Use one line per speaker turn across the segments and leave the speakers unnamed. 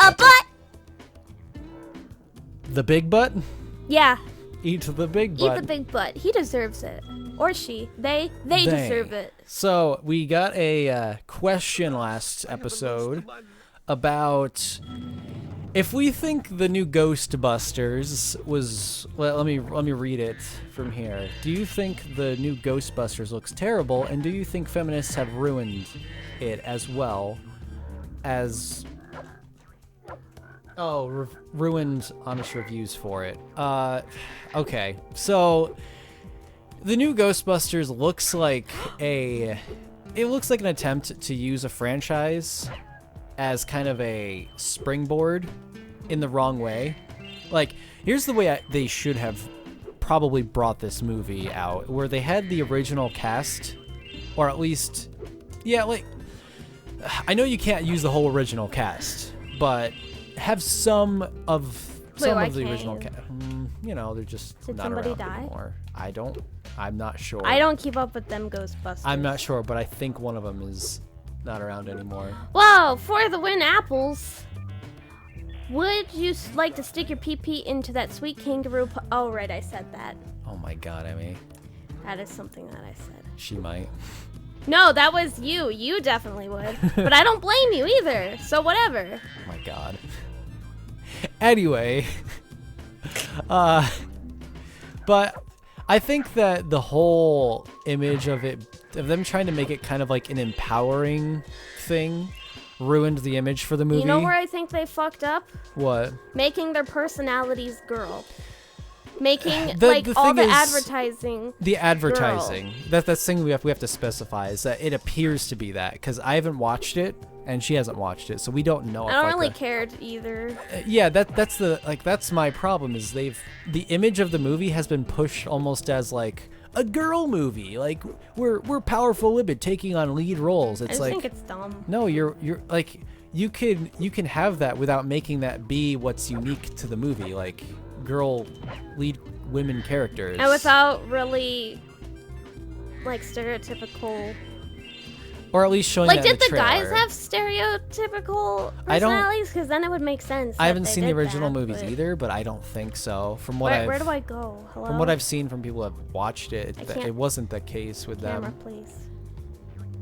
a butt.
The big butt?
Yeah.
Eat the big butt.
Eat the big butt. He deserves it. Or she. They deserve it.
So we got a question last episode about if we think the new Ghostbusters was. Well, let me read it from here. Do you think the new Ghostbusters looks terrible, and do you think feminists have ruined it as well as? Oh, ruined honest reviews for it. Okay, so. The new Ghostbusters looks like an attempt to use a franchise as kind of a springboard in the wrong way. Like, here's the way they should have probably brought this movie out, where they had the original cast, or at least, yeah, like, I know you can't use the whole original cast, but have some of the original cast. You know, they're just not around anymore. I'm not sure.
I don't keep up with them Ghostbusters.
I'm not sure, but I think one of them is not around anymore.
Well, for the win apples, would you like to stick your pee-pee into that sweet kangaroo? Oh, right, I said that.
Oh my God, Emmy.
That is something that I said.
She might.
No, that was you. You definitely would. But I don't blame you either, so whatever.
Oh my God. Anyway. But I think that the whole image of them trying to make it kind of like an empowering thing ruined the image for the movie.
You know where I think they fucked up?
What?
Making their personalities girl. Making
all
the advertising.
The advertising. That's the thing we have to specify is that it appears to be that, because I haven't watched it and she hasn't watched it, so we don't know.
I don't really cared either.
Yeah, that's my problem is the image of the movie has been pushed almost as like a girl movie. Like we're powerful women taking on lead roles. It's
I think it's dumb.
No, you're like you can have that without making that be what's unique to the movie, like girl lead women characters.
And without really like stereotypical,
or at least showing
like,
that in
did the
trailer.
guys have stereotypical personalities? Because then it would make sense.
I haven't seen the original movies either, but I don't think so. From what
where do I go? Hello?
From what I've seen from people who have watched it, it wasn't the case with
Camera,
them.
please.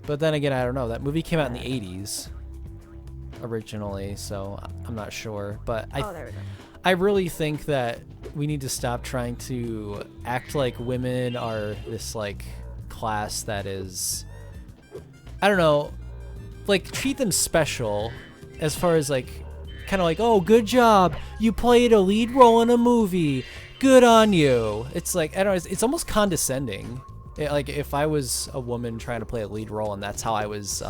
But then again, I don't know. That movie came out in the 80s originally, so I'm not sure. But
there we go.
I really think that we need to stop trying to act like women are this like class that is, I don't know, like treat them special as far as like kind of like, oh, good job, you played a lead role in a movie, good on you. It's like, I don't know, it's almost condescending. Like if I was a woman trying to play a lead role and that's how I was,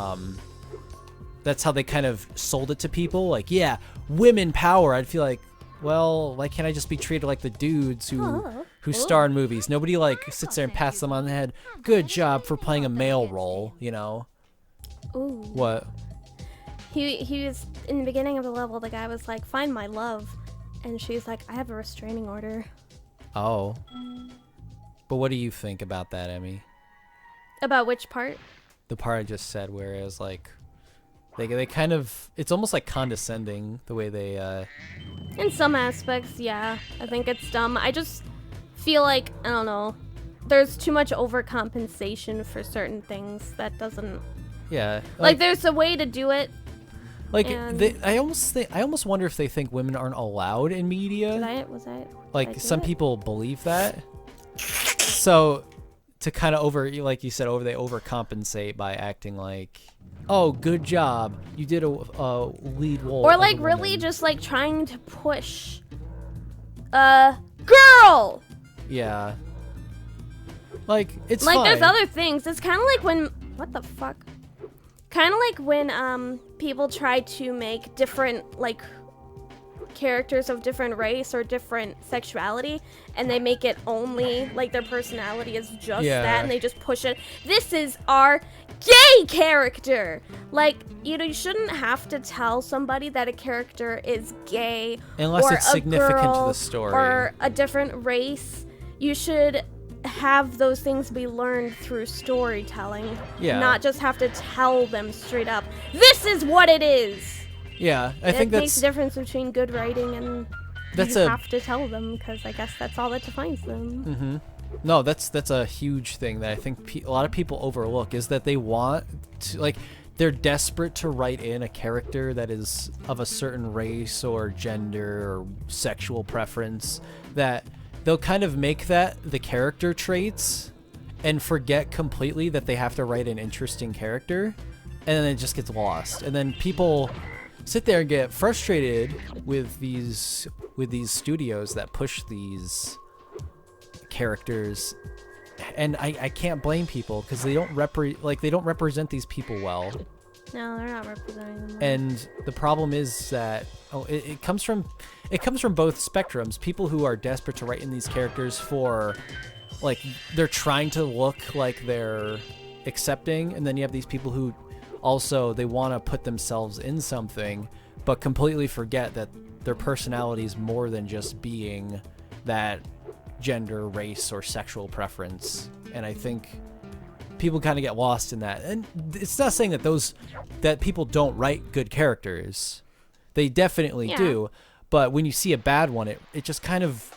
that's how they kind of sold it to people, like, yeah, women power, I'd feel like, well, why can't I just be treated like the dudes who star in movies? Nobody like sits there and pats them on the head. Good job for playing a male role, you know?
Ooh.
What?
He was in the beginning of the level. The guy was like, "Find my love," and she's like, "I have a restraining order."
Oh. But what do you think about that, Emmy?
About which part?
The part I just said, whereas like they kind of, it's almost like condescending the way they.
In some aspects, yeah. I think it's dumb. I just feel like, I don't know, there's too much overcompensation for certain things that doesn't.
Yeah.
Like there's a way to do it.
Like I almost wonder if they think women aren't allowed in media. Like some people believe that. So to kind of like you said, they overcompensate by acting like, oh, good job, you did a lead role.
Or like really just like trying to push a girl.
Yeah. Like it's
like
fine.
There's other things. It's kind of like when kind of like when people try to make different like characters of different race or different sexuality, and they make it only like their personality is just that, and they just push it. This is our gay character. Like, you know, you shouldn't have to tell somebody that a character is gay
unless
or
it's significant to the story
or a different race. You should have those things be learned through storytelling, not just have to tell them straight up, this is what it is.
Yeah, I
It
think
makes
that's
a difference between good writing and
that's
you
a
have to tell them, because I guess that's all that defines them.
no, that's a huge thing that I think a lot of people overlook, is that they want to, like, they're desperate to write in a character that is of a certain race or gender or sexual preference, that they'll kind of make that the character traits and forget completely that they have to write an interesting character, and then it just gets lost. And then people sit there and get frustrated with these studios that push these characters, and I can't blame people, because they don't represent these people well.
No, they're not representing them well.
And the problem is that it comes from both spectrums. People who are desperate to write in these characters for, like, they're trying to look like they're accepting, and then you have these people who also, they want to put themselves in something but completely forget that their personality is more than just being that gender, race, or sexual preference. And I think people kind of get lost in that. And it's not saying that people don't write good characters. They definitely do. But when you see a bad one, it just kind of,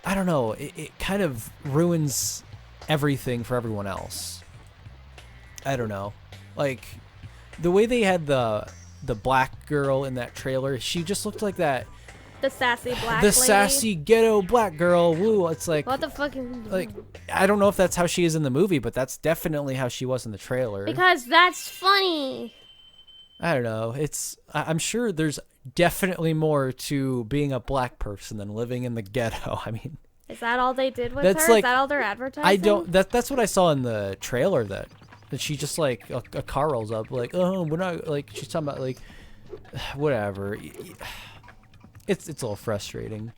I don't know, it kind of ruins everything for everyone else. I don't know. Like, the way they had the black girl in that trailer, she just looked like that.
The sassy black
The
lady.
sassy ghetto black girl. Woo, it's like,
What the fuck?
like, I don't know if that's how she is in the movie, but that's definitely how she was in the trailer.
Because that's funny.
I don't know. I'm sure there's definitely more to being a black person than living in the ghetto. I mean,
Is that all they did with
that's
her?
like,
Is that all they're advertising?
That's what I saw in the trailer, that she just, like, a car rolls up, like, oh, we're not, like, she's talking about, like, whatever. It's a little frustrating.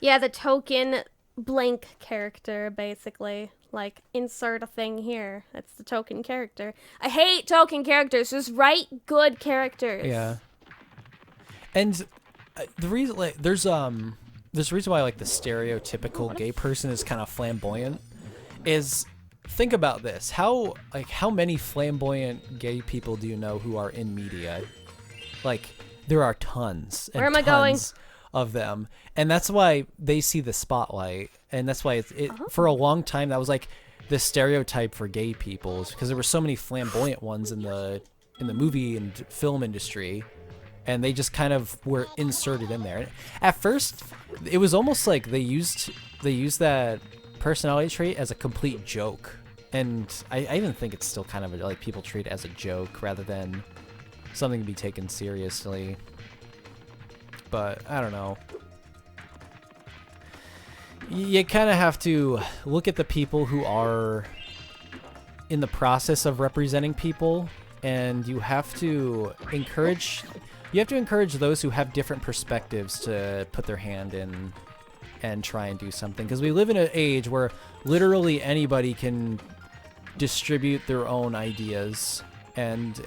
Yeah, the token blank character, basically. Like, insert a thing here. That's the token character. I hate token characters. Just write good characters.
Yeah. And the reason, like, there's a reason why, like, the stereotypical gay person is kind of flamboyant, is, think about this. How many flamboyant gay people do you know who are in media? Like, there are tons and
Where am I going?
tons of them. And that's why they see the spotlight. And that's why for a long time, that was, like, the stereotype for gay people, because there were so many flamboyant ones in the movie and film industry. And they just kind of were inserted in there. At first, it was almost like they used that personality trait as a complete joke. And I even think it's still kind of like people treat it as a joke rather than something to be taken seriously. But I don't know. You kind of have to look at the people who are in the process of representing people, and you have to encourage those who have different perspectives to put their hand in and try and do something, because we live in an age where literally anybody can distribute their own ideas, and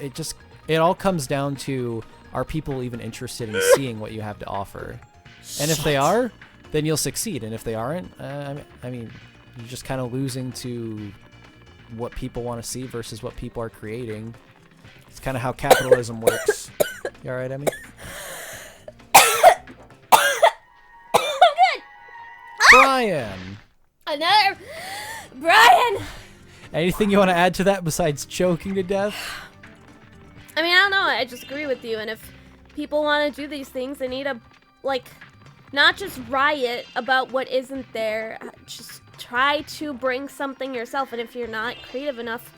it all comes down to, are people even interested in seeing what you have to offer? And if they are, then you'll succeed, and if they aren't, I mean, you're just kind of losing to what people want to see versus what people are creating. It's kind of how capitalism works. You all right, Emmy? Brian!
Another Brian!
Anything you want to add to that besides choking to death?
I mean, I don't know. I just agree with you. And if people want to do these things, they need to, like, not just riot about what isn't there. Just try to bring something yourself. And if you're not creative enough,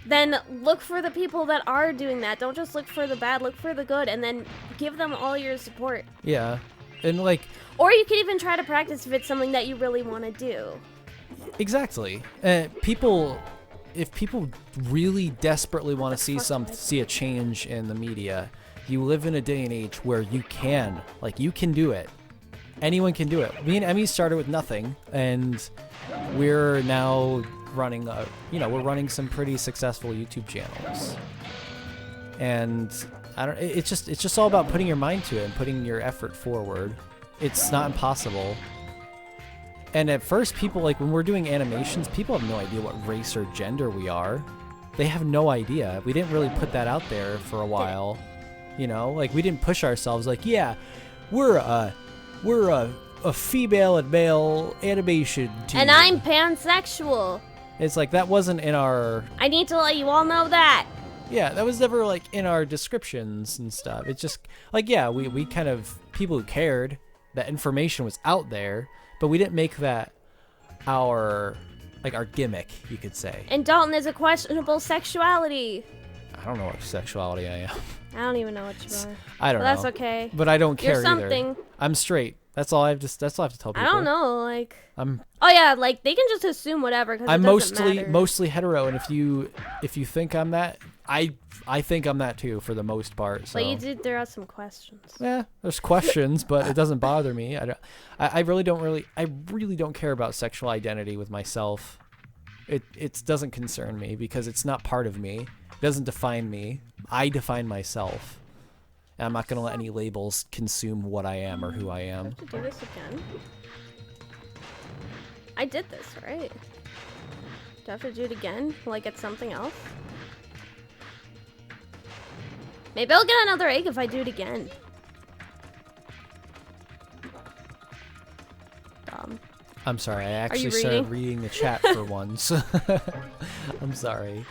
then look for the people that are doing that. Don't just look for the bad. Look for the good. And then give them all your support.
Yeah. And, like...
Or you could even try to practice if it's something that you really want to do.
Exactly. If people really desperately want to see a change in the media, you live in a day and age where you can do it. Anyone can do it. Me and Emmy started with nothing, and we're now running we're running some pretty successful YouTube channels. And it's just all about putting your mind to it and putting your effort forward. It's not impossible. And at first, people, like, when we're doing animations, people have no idea what race or gender we are. they have no idea. We didn't really put that out there for a while. You know, like we didn't push ourselves like, yeah, we're a female and male animation team.
And I'm pansexual.
It's like that wasn't in our...
I need to let you all know that.
Yeah, that was never like in our descriptions and stuff. It's just like, yeah, we kind of, people who cared, that information was out there, but we didn't make that our gimmick, you could say.
And Dalton is a questionable sexuality.
I don't know what sexually I am.
I don't even know what you are.
I don't know.
That's okay.
But I don't care
You're something.
either. I'm straight. That's all I have to tell people.
I don't know, like.
I'm.
Oh yeah, like they can just assume whatever because
I'm
it doesn't matter.
mostly hetero, and if you think I'm that, I think I'm that too for the most part. So.
But you did throw out some questions.
Yeah, there's questions, but it doesn't bother me. I really don't care about sexual identity with myself. It doesn't concern me because it's not part of me. It doesn't define me. I define myself. And I'm not going to let any labels consume what I am or who I am.
I have to do this again. I did this, right? Do I have to do it again? Will I get something else? Maybe I'll get another egg if I do it again. Dumb.
I'm sorry, I actually started reading the chat for once. I'm sorry.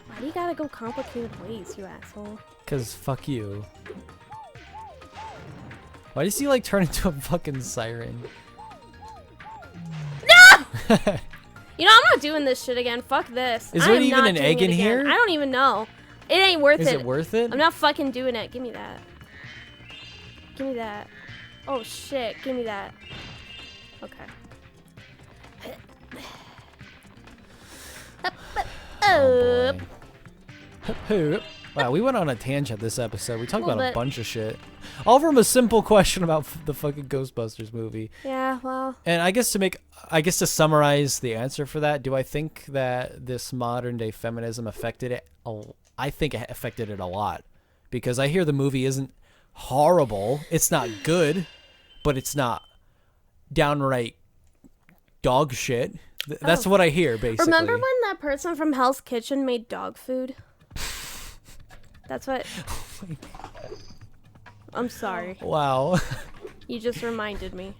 Why do you gotta go complicated ways, you asshole?
Cause fuck you. Why does he like turn into a fucking siren?
No! You know, I'm not doing this shit again. Fuck this.
Is there even an egg in here?
I don't even know. It ain't worth it.
Is it worth it?
I'm not fucking doing it. Give me that. Give me that. Oh shit, give me that. Okay.
Oh boy. Wow, we went on a tangent this episode. We talked about a bunch of shit. All from a simple question about the fucking Ghostbusters movie.
Yeah, well.
And I guess to summarize the answer for that, do I think that this modern day feminism affected it? I think it affected it a lot. Because I hear the movie isn't horrible. It's not good, but it's not downright dog shit. That's what I hear, basically.
Remember when that person from Hell's Kitchen made dog food? That's what...
Oh my God.
I'm sorry.
Wow.
You just reminded me.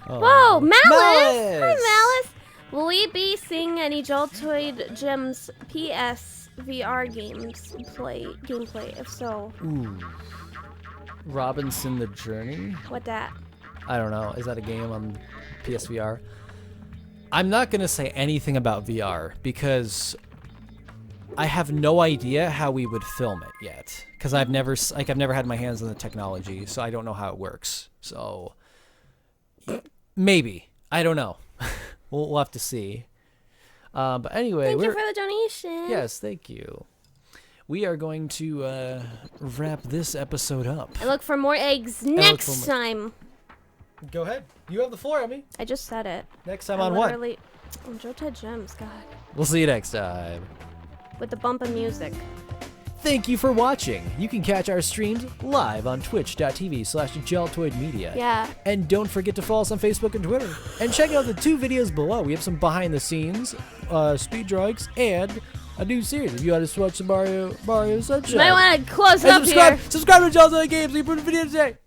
Oh.
Whoa, Malice!
Malice!
Hi, Malice! Will we be seeing any Jaltoid Gems PS VR gameplay? If so...
Ooh. Robinson the Journey?
What that?
I don't know. Is that a game on PSVR? I'm not going to say anything about VR because I have no idea how we would film it yet. Because I've never had my hands on the technology, so I don't know how it works. So maybe. I don't know. We'll have to see. But anyway,
thank you for the donation.
Yes, thank you. We are going to wrap this episode up.
I look for more eggs next time.
Go ahead. You have the floor, Emmy.
I just said it.
Next time on what?
On Jaltoid Gems, God.
We'll see you next time.
With the bump of music.
Thank you for watching. You can catch our streams live on twitch.tv/jaltoidmedia.
Yeah.
And don't forget to follow us on Facebook and Twitter. And check out the 2 videos below. We have some behind the scenes, speed drawings, and a new series. If you want to watch some Mario Sunshine.
You might want to close it up here.
Subscribe to Jaltoid Games. We put a video today.